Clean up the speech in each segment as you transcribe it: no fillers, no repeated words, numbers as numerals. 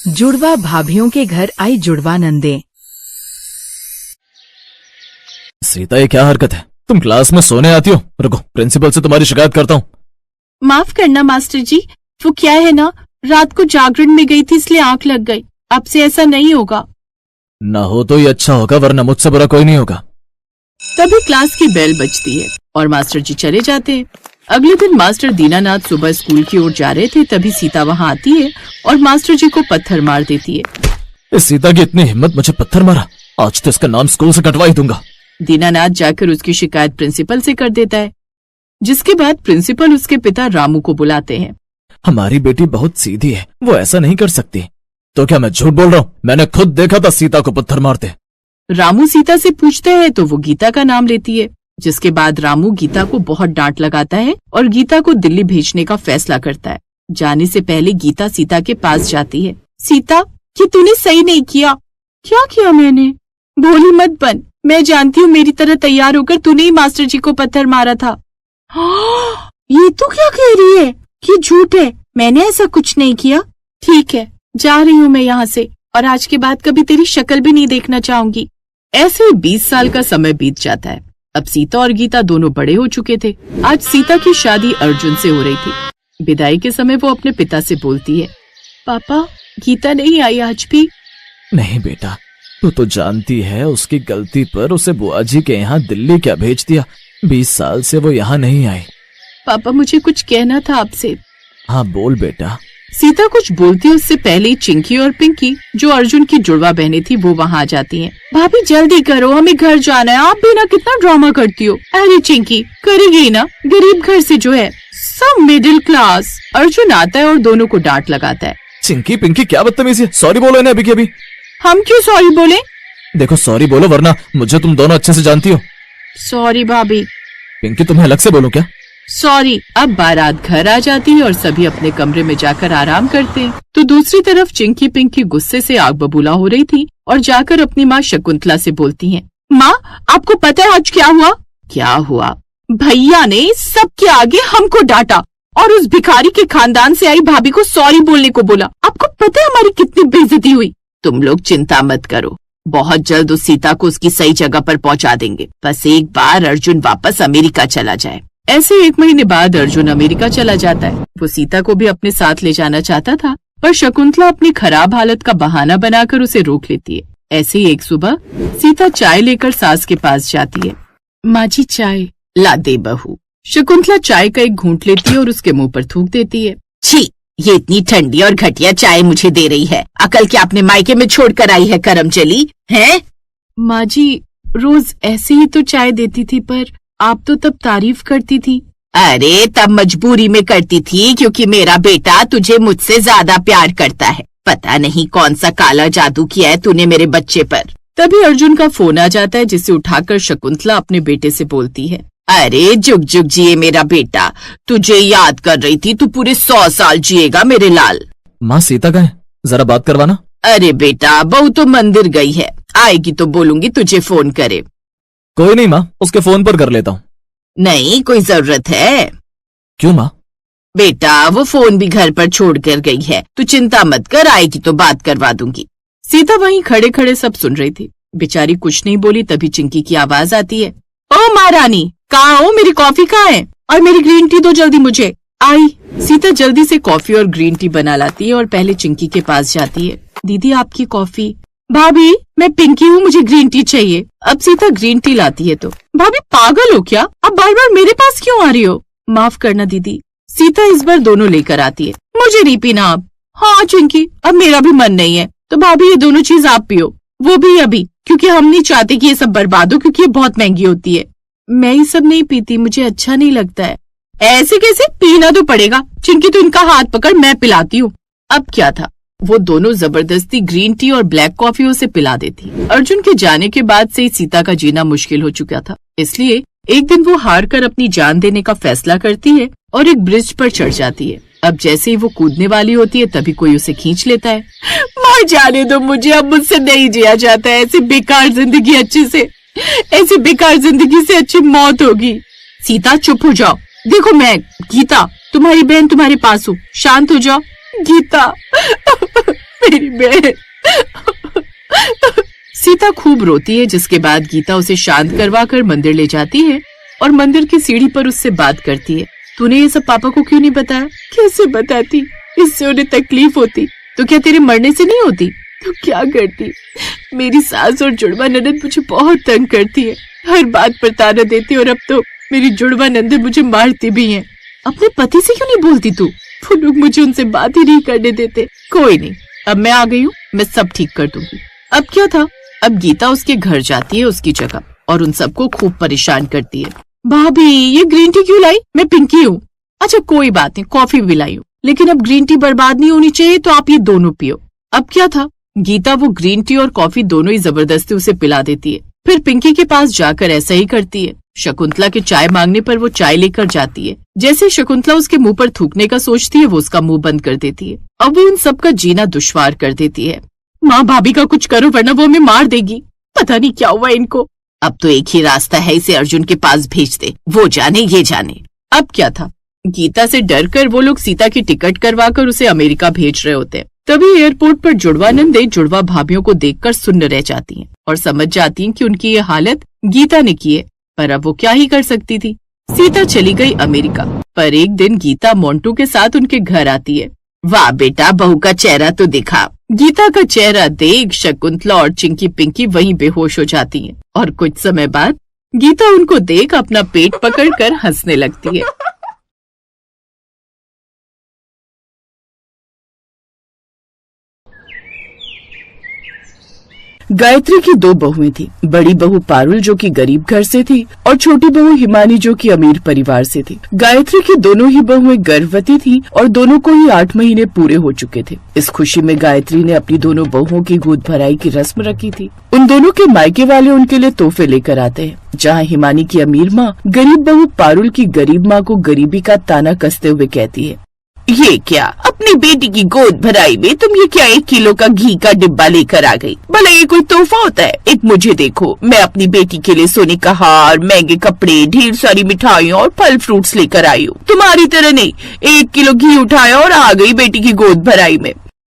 जुड़वा भाभीियों के घर आई जुड़वा नंदे। सीता, ये क्या हरकत है? तुम क्लास में सोने आती हो? रुको, प्रिंसिपल से तुम्हारी शिकायत करता हूँ। माफ करना मास्टर जी, वो क्या है ना, रात को जागरण में गई थी इसलिए आंख लग गई। अब से ऐसा नहीं होगा। ना हो तो ये अच्छा होगा, वरना मुझसे बुरा कोई नहीं होगा। तभी क्लास की बेल बजती है और मास्टर जी चले जाते हैं। अगले दिन मास्टर दीनानाथ सुबह स्कूल की ओर जा रहे थे, तभी सीता वहाँ आती है और मास्टर जी को पत्थर मार देती है। इस सीता की इतनी हिम्मत, मुझे पत्थर मारा। आज तो इसका नाम स्कूल से कटवा ही दूंगा। दीनानाथ जाकर उसकी शिकायत प्रिंसिपल से कर देता है, जिसके बाद प्रिंसिपल उसके पिता रामू को बुलाते हैं। हमारी बेटी बहुत सीधी है, वो ऐसा नहीं कर सकती। तो क्या मैं झूठ बोल रहा हूँ? मैंने खुद देखा था सीता को पत्थर मारते। रामू सीता से पूछते हैं तो वो गीता का नाम लेती है, जिसके बाद रामू गीता को बहुत डांट लगाता है और गीता को दिल्ली भेजने का फैसला करता है। जाने से पहले गीता सीता के पास जाती है। सीता, ये तूने सही नहीं किया। क्या किया मैंने? भोली मत बन, मैं जानती हूँ मेरी तरह तैयार होकर तूने ही मास्टर जी को पत्थर मारा था। ये तू क्या कह रही है? ये झूठ है, मैंने ऐसा कुछ नहीं किया। ठीक है, जा रही हूँ मैं यहाँ से और आज के बाद कभी तेरी शक्ल भी नहीं देखना चाहूंगी। ऐसे ही 20 साल का समय बीत जाता है। अब सीता और गीता दोनों बड़े हो चुके थे। आज सीता की शादी अर्जुन से हो रही थी। विदाई के समय वो अपने पिता से बोलती है, पापा, गीता नहीं आई आज भी? नहीं बेटा, तू तो जानती है उसकी गलती पर उसे बुआ जी के यहाँ दिल्ली क्या भेज दिया। 20 साल से वो यहाँ नहीं आई। पापा, मुझे कुछ कहना था आपसे। हाँ बोल बेटा। सीता कुछ बोलती है उससे पहले चिंकी और पिंकी, जो अर्जुन की जुड़वा बहनें थी, वो वहाँ आ जाती हैं। भाभी जल्दी करो, हमें घर जाना है। आप भी ना कितना ड्रामा करती हो। अरे चिंकी, करेगी ना, गरीब घर से जो है, सब मिडिल क्लास। अर्जुन आता है और दोनों को डांट लगाता है। चिंकी, पिंकी, क्या बदतमीजी है? सॉरी बोलो इन्हें अभी के अभी। हम क्यों सॉरी बोले? देखो सॉरी बोलो, वरना मुझे तुम दोनों अच्छे से जानती हो। सॉरी भाभी। पिंकी, तुम्हें अलग से बोलूं क्या? सॉरी। अब बारात घर आ जाती है और सभी अपने कमरे में जाकर आराम करते हैं। तो दूसरी तरफ चिंकी पिंकी गुस्से से आग बबूला हो रही थी और जाकर अपनी माँ शकुंतला से बोलती हैं, माँ, आपको पता है आज क्या हुआ? क्या हुआ? भैया ने सबके आगे हमको डांटा और उस भिखारी के खानदान से आई भाभी को सॉरी बोलने को बोला। आपको पता है हमारी कितनी बेइज्जती हुई? तुम लोग चिंता मत करो, बहुत जल्द उस सीता को उसकी सही जगह पर पहुंचा देंगे। बस एक बार अर्जुन वापस अमेरिका चला जाए। ऐसे 1 महीने बाद अर्जुन अमेरिका चला जाता है। वो सीता को भी अपने साथ ले जाना चाहता था, पर शकुंतला अपनी खराब हालत का बहाना बनाकर उसे रोक लेती है। ऐसे ही एक सुबह सीता चाय लेकर सास के पास जाती है। माँ जी, चाय ला दे बहू। शकुंतला चाय का एक घूंट लेती है और उसके मुंह पर थूक देती है। छी, ये इतनी ठंडी और घटिया चाय मुझे दे रही है। अकल क्या अपने मायके में छोड़ कर आई है करम चली है? माँ जी, रोज ऐसे ही तो चाय देती थी, पर आप तो तब तारीफ करती थी। अरे तब मजबूरी में करती थी, क्योंकि मेरा बेटा तुझे मुझसे ज्यादा प्यार करता है। पता नहीं कौन सा काला जादू किया है तूने मेरे बच्चे पर। तभी अर्जुन का फोन आ जाता है, जिसे उठाकर शकुंतला अपने बेटे से बोलती है, अरे जुग जुग जिए मेरा बेटा, तुझे याद कर रही थी। तू पूरे 100 साल जिएगा मेरे लाल। माँ, सीता कहाँ है? जरा बात करवाना। अरे बेटा, बहू तो मंदिर गई है, आएगी तो बोलूंगी तुझे फोन करे। कोई नहीं माँ, उसके फोन पर कर लेता हूँ। नहीं, कोई जरूरत है? क्यों माँ? बेटा, वो फोन भी घर पर छोड़ कर गई है। तू चिंता मत कर, आएगी तो बात करवा दूंगी। सीता वहीं खड़े खड़े सब सुन रही थी। बेचारी कुछ नहीं बोली। तभी चिंकी की आवाज आती है, ओ महारानी, कहाँ हो? मेरी कॉफी कहाँ है? और मेरी ग्रीन टी दो जल्दी मुझे। आई। सीता जल्दी से कॉफी और ग्रीन टी बना लाती है और पहले चिंकी के पास जाती है। दीदी, आपकी कॉफी। भाभी, मैं पिंकी हूँ, मुझे ग्रीन टी चाहिए। अब सीता ग्रीन टी लाती है तो, भाभी पागल हो क्या? अब बार बार मेरे पास क्यों आ रही हो? माफ करना दीदी। सीता इस बार दोनों लेकर आती है। मुझे नहीं पीना अब। हाँ चिंकी, अब मेरा भी मन नहीं है, तो भाभी ये दोनों चीज आप पियो, वो भी अभी, क्योंकि हम नहीं चाहते कि ये सब बर्बाद हो, क्योंकि ये बहुत महंगी होती है। मैं ये सब नहीं पीती, मुझे अच्छा नहीं लगता है। ऐसे कैसे? पीना तो पड़ेगा। चिंकी, तो इनका हाथ पकड़, मैं पिलाती हूँ। अब क्या था, वो दोनों जबरदस्ती ग्रीन टी और ब्लैक कॉफी उसे पिला देती। अर्जुन के जाने के बाद से ही सीता का जीना मुश्किल हो चुका था, इसलिए एक दिन वो हार कर अपनी जान देने का फैसला करती है और एक ब्रिज पर चढ़ जाती है। अब जैसे ही वो कूदने वाली होती है, तभी कोई उसे खींच लेता है। मार जाने दो मुझे, अब मुझसे नहीं जिया जाता है। ऐसी बेकार जिंदगी ऐसी बेकार जिंदगी से अच्छी मौत होगी। सीता चुप हो जाओ। देखो मैं गीता, तुम्हारी बहन, तुम्हारे पास हूँ, शांत हो जाओ। गीता, मेरी बहन। सीता खूब रोती है, जिसके बाद गीता उसे शांत करवा कर मंदिर ले जाती है और मंदिर की सीढ़ी पर उससे बात करती है। तूने ये सब पापा को क्यों नहीं बताया? कैसे बताती? इससे उन्हें तकलीफ होती तो क्या तेरे मरने से नहीं होती? तो क्या करती? मेरी सास और जुड़वा ननद मुझे बहुत तंग करती है, हर बात पर ताना देती, और अब तो मेरी जुड़वा ननद मुझे मारती भी हैं। अपने पति से क्यों नहीं बोलती तू? वो लोग मुझे उनसे बात ही नहीं करने देते। कोई नहीं, अब मैं आ गई हूँ, मैं सब ठीक कर दूंगी। अब क्या था, अब गीता उसके घर जाती है उसकी जगह और उन सबको खूब परेशान करती है। भाभी ये ग्रीन टी क्यों लाई? मैं पिंकी हूँ। अच्छा कोई बात नहीं, कॉफी भी लाई हूँ, लेकिन अब ग्रीन टी बर्बाद नहीं होनी चाहिए, तो आप ये दोनों पियो। अब क्या था, गीता वो ग्रीन टी और कॉफी दोनों ही जबरदस्ती उसे पिला देती है। फिर पिंकी के पास जाकर ऐसा ही करती है। शकुंतला के चाय मांगने पर वो चाय लेकर जाती है। जैसे शकुंतला उसके मुंह पर थूकने का सोचती है, वो उसका मुंह बंद कर देती है। अब वो उन सबका जीना दुश्वार कर देती है। माँ भाभी का कुछ करो वरना वो हमें मार देगी। पता नहीं क्या हुआ इनको। अब तो एक ही रास्ता है, इसे अर्जुन के पास भेज दे, वो जाने ये जाने। अब क्या था, गीता से डरकर वो लोग सीता की टिकट करवाकर उसे अमेरिका भेज रहे होते हैं। तभी एयरपोर्ट पर जुड़वा नंदे जुड़वा भाभीियों को देखकर सुन्न रह जाती हैं और समझ जाती हैं कि उनकी ये हालत गीता ने की है, पर अब वो क्या ही कर सकती थी। सीता चली गई अमेरिका, पर एक दिन गीता मोंटू के साथ उनके घर आती है। वाह बेटा, बहू का चेहरा तो दिखा। गीता का चेहरा देख शकुंतला और चिंकी पिंकी वहीं बेहोश हो जाती हैं और कुछ समय बाद गीता उनको देख अपना पेट पकड़कर हंसने लगती है। गायत्री की दो बहुएं थी। बड़ी बहू पारुल जो कि गरीब घर से थी और छोटी बहू हिमानी जो कि अमीर परिवार से थी। गायत्री की दोनों ही बहुएं गर्भवती थी और दोनों को ही 8 महीने पूरे हो चुके थे। इस खुशी में गायत्री ने अपनी दोनों बहुओं की गोद भराई की रस्म रखी थी। उन दोनों के मायके वाले उनके लिए तोहफे लेकर आते हैं, जहाँ हिमानी की अमीर माँ गरीब बहू पारुल की गरीब माँ को गरीबी का ताना कसते हुए कहती है, ये क्या, अपनी बेटी की गोद भराई में तुम ये क्या 1 किलो का घी का डिब्बा लेकर आ गई? भला ये कोई तोहफा होता है? एक मुझे देखो, मैं अपनी बेटी के लिए सोने का हार, महंगे कपड़े, ढेर सारी मिठाइयों और फल फ्रूट्स लेकर आई हूँ। तुम्हारी तरह नहीं, 1 किलो घी उठाया और आ गई बेटी की गोद भराई में।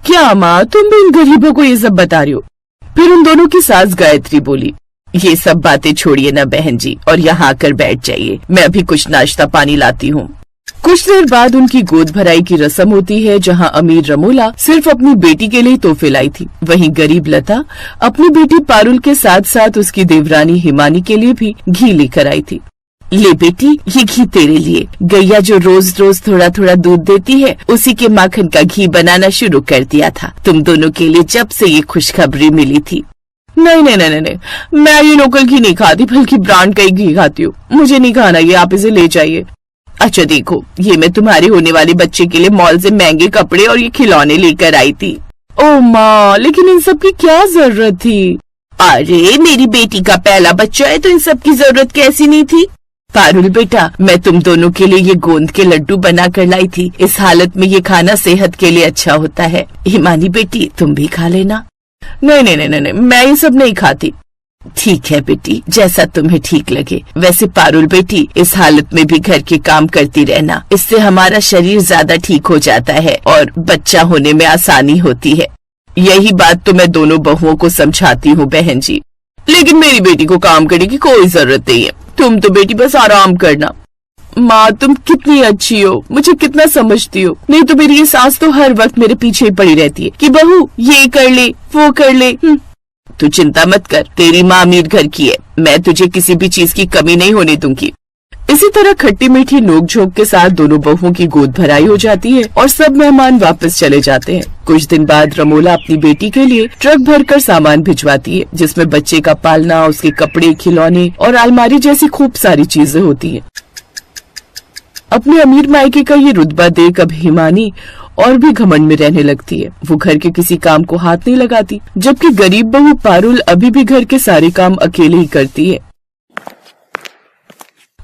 क्या माँ, तुम भी इन गरीबों को ये सब बता रही हो? फिर उन दोनों की सास गायत्री बोली, ये सब बातें छोड़िए ना बहन जी, और यहाँ आकर बैठ जाइए, मैं अभी कुछ नाश्ता पानी लाती हूँ। कुछ देर बाद उनकी गोद भराई की रस्म होती है, जहां अमीर रमोला सिर्फ अपनी बेटी के लिए तोहफे लाई थी। वहीं गरीब लता अपनी बेटी पारुल के साथ साथ उसकी देवरानी हिमानी के लिए भी घी लेकर आई थी। ले बेटी, ये घी तेरे लिए। गैया जो रोज रोज थोड़ा थोड़ा दूध देती है, उसी के माखन का घी बनाना शुरू कर दिया था। तुम दोनों के लिए जब से ये खुशखबरी मिली थी। नहीं नहीं नहीं नहीं, मैं ये लोकल घी नहीं खाती, बल्कि ब्रांड का ही घी खाती हूँ। मुझे नहीं खाना ये, आप इसे ले जाइए। अच्छा देखो, ये मैं तुम्हारे होने वाले बच्चे के लिए मॉल से महंगे कपड़े और ये खिलौने लेकर आई थी। ओ माँ, लेकिन इन सब की क्या जरूरत थी? अरे मेरी बेटी का पहला बच्चा है तो इन सब की जरूरत कैसी नहीं थी? पारुल बेटा, मैं तुम दोनों के लिए ये गोंद के लड्डू बना कर लाई थी। इस हालत में ये खाना सेहत के लिए अच्छा होता है। हिमानी बेटी, तुम भी खा लेना। नहीं नहीं नहीं नहीं, मैं ये सब नहीं खाती। ठीक है बेटी, जैसा तुम्हें ठीक लगे। वैसे पारुल बेटी, इस हालत में भी घर के काम करती रहना, इससे हमारा शरीर ज्यादा ठीक हो जाता है और बच्चा होने में आसानी होती है। यही बात तो मैं दोनों बहुओं को समझाती हूँ बहन जी, लेकिन मेरी बेटी को काम करने की कोई जरूरत नहीं है। तुम तो बेटी बस आराम करना। माँ, तुम कितनी अच्छी हो, मुझे कितना समझती हो। नहीं तो मेरी ये सास तो हर वक्त मेरे पीछे ही पड़ी रहती है कि बहू ये कर ले, वो कर ले। तू चिंता मत कर, तेरी माँ अमीर घर की है, मैं तुझे किसी भी चीज की कमी नहीं होने दूंगी। इसी तरह खट्टी मीठी नोक-झोंक के साथ दोनों बहुओं की गोद भराई हो जाती है और सब मेहमान वापस चले जाते हैं। कुछ दिन बाद रमोला अपनी बेटी के लिए ट्रक भरकर सामान भिजवाती है, जिसमें बच्चे का पालना, उसके कपड़े, खिलौने और अलमारी जैसी खूब सारी चीजें होती हैं। अपने अमीर मायके का ये रुतबा देख अब हिमानी और भी घमंड में रहने लगती है। वो घर के किसी काम को हाथ नहीं लगाती, जबकि गरीब बहू पारुल अभी भी घर के सारे काम अकेले ही करती है।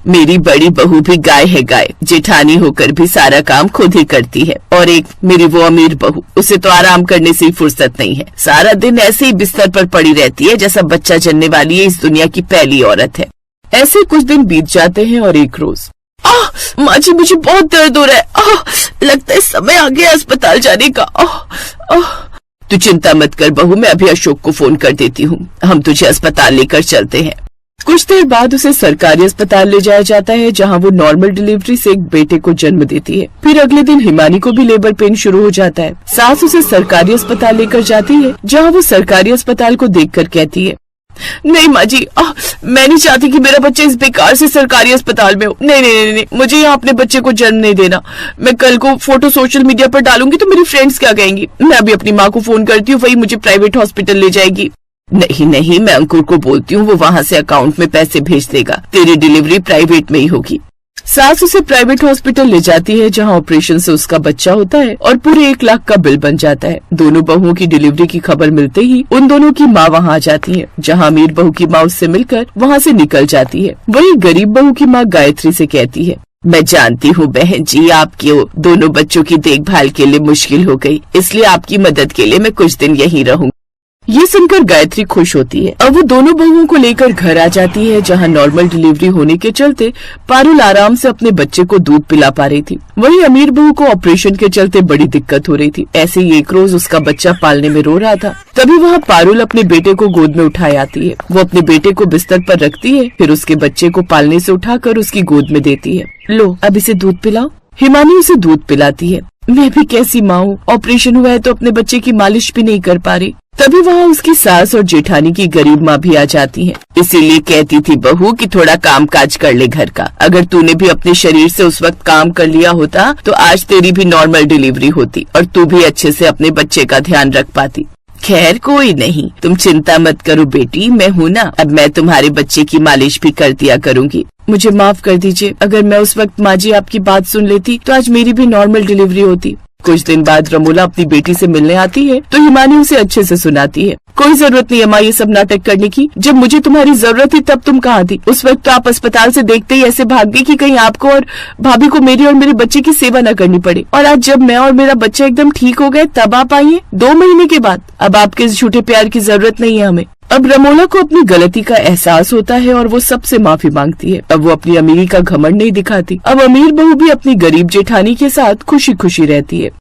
मेरी बड़ी बहू भी गाय है गाय, जेठानी होकर भी सारा काम खुद ही करती है। और एक मेरी वो अमीर बहू, उसे तो आराम करने से ही फुर्सत नहीं है। सारा दिन ऐसे ही बिस्तर पर पड़ी रहती है जैसा बच्चा जन्ने वाली है इस दुनिया की पहली औरत है। ऐसे कुछ दिन बीत जाते हैं और एक रोज, माँ जी मुझे बहुत दर्द हो रहा है, लगता है समय आ गया अस्पताल जाने का। तू चिंता मत कर बहू, मैं अभी अशोक को फोन कर देती हूँ, हम तुझे अस्पताल लेकर चलते हैं। कुछ देर बाद उसे सरकारी अस्पताल ले जाया जाता है, जहाँ वो नॉर्मल डिलीवरी से एक बेटे को जन्म देती है। फिर अगले दिन हिमानी को भी लेबर पेन शुरू हो जाता है। सास उसे सरकारी अस्पताल लेकर जाती है, जहाँ वो सरकारी अस्पताल को देखकर कहती है, नहीं माँ जी, मैं नहीं चाहती कि मेरा बच्चा इस बेकार से सरकारी अस्पताल में हो। नहीं नहीं नहीं, नहीं मुझे यहाँ अपने बच्चे को जन्म नहीं देना। मैं कल को फोटो सोशल मीडिया पर डालूंगी तो मेरी फ्रेंड्स क्या कहेंगी। मैं अभी अपनी माँ को फोन करती हूँ, वही मुझे प्राइवेट हॉस्पिटल ले जाएगी। नहीं नहीं, मैं अंकुर को बोलती हूँ, वो वहाँ से अकाउंट में पैसे भेज देगा, तेरी डिलीवरी प्राइवेट में ही होगी। सास उसे प्राइवेट हॉस्पिटल ले जाती है, जहाँ ऑपरेशन से उसका बच्चा होता है और पूरे 1 लाख का बिल बन जाता है। दोनों बहुओं की डिलीवरी की खबर मिलते ही उन दोनों की माँ वहाँ आ जाती है, जहाँ अमीर बहू की माँ उससे मिलकर वहाँ से निकल जाती है। वही गरीब बहू की माँ गायत्री से कहती है, मैं जानती हूँ बहन जी, आपकी दोनों बच्चों की देखभाल के लिए मुश्किल हो गई, इसलिए आपकी मदद के लिए मैं कुछ दिन यहीं रहूंगी। ये सुनकर गायत्री खुश होती है। अब वो दोनों बहुओं को लेकर घर आ जाती है, जहाँ नॉर्मल डिलीवरी होने के चलते पारुल आराम से अपने बच्चे को दूध पिला पा रही थी। वहीं अमीर बहू को ऑपरेशन के चलते बड़ी दिक्कत हो रही थी। ऐसे ही एक रोज उसका बच्चा पालने में रो रहा था, तभी वहाँ पारुल अपने बेटे को गोद में उठाए आती है। वो अपने बेटे को बिस्तर पर रखती है, फिर उसके बच्चे को पालने से उठाकर उसकी गोद में देती है। लो अब इसे दूध पिलाओ। हिमानी उसे दूध पिलाती है। मैं भी कैसी माँ हूँ, ऑपरेशन हुआ है तो अपने बच्चे की मालिश भी नहीं कर पा रही। तभी वहाँ उसकी सास और जेठानी की गरीब माँ भी आ जाती है। इसीलिए कहती थी बहू कि थोड़ा काम काज कर ले घर का। अगर तूने भी अपने शरीर से उस वक्त काम कर लिया होता तो आज तेरी भी नॉर्मल डिलीवरी होती और तू भी अच्छे से अपने बच्चे का ध्यान रख पाती। खैर कोई नहीं, तुम चिंता मत करो बेटी, मैं हूँ ना, अब मैं तुम्हारे बच्चे की मालिश भी कर दिया करूँगी। मुझे माफ कर दीजिए, अगर मैं उस वक्त माँ जी आपकी बात सुन लेती तो आज मेरी भी नॉर्मल डिलीवरी होती। कुछ दिन बाद रमोला अपनी बेटी से मिलने आती है तो हिमानी उसे अच्छे से सुनाती है। कोई जरूरत नहीं है माँ ये सब नाटक करने की, जब मुझे तुम्हारी जरूरत थी तब तुम कहाँ थी? उस वक्त तो आप अस्पताल से देखते ही ऐसे भाग गई कि कहीं आपको और भाभी को मेरी और मेरे बच्चे की सेवा न करनी पड़े। और आज जब मैं और मेरा बच्चा एकदम ठीक हो गए तब आप आई हैं 2 महीने के बाद। अब आपके इस झूठे प्यार की जरूरत नहीं है हमें। अब रमोला को अपनी गलती का एहसास होता है और वो सबसे माफी मांगती है। अब वो अपनी अमीरी का घमंड नहीं दिखाती। अब अमीर बहू भी अपनी गरीब जेठानी के साथ खुशी खुशी रहती है।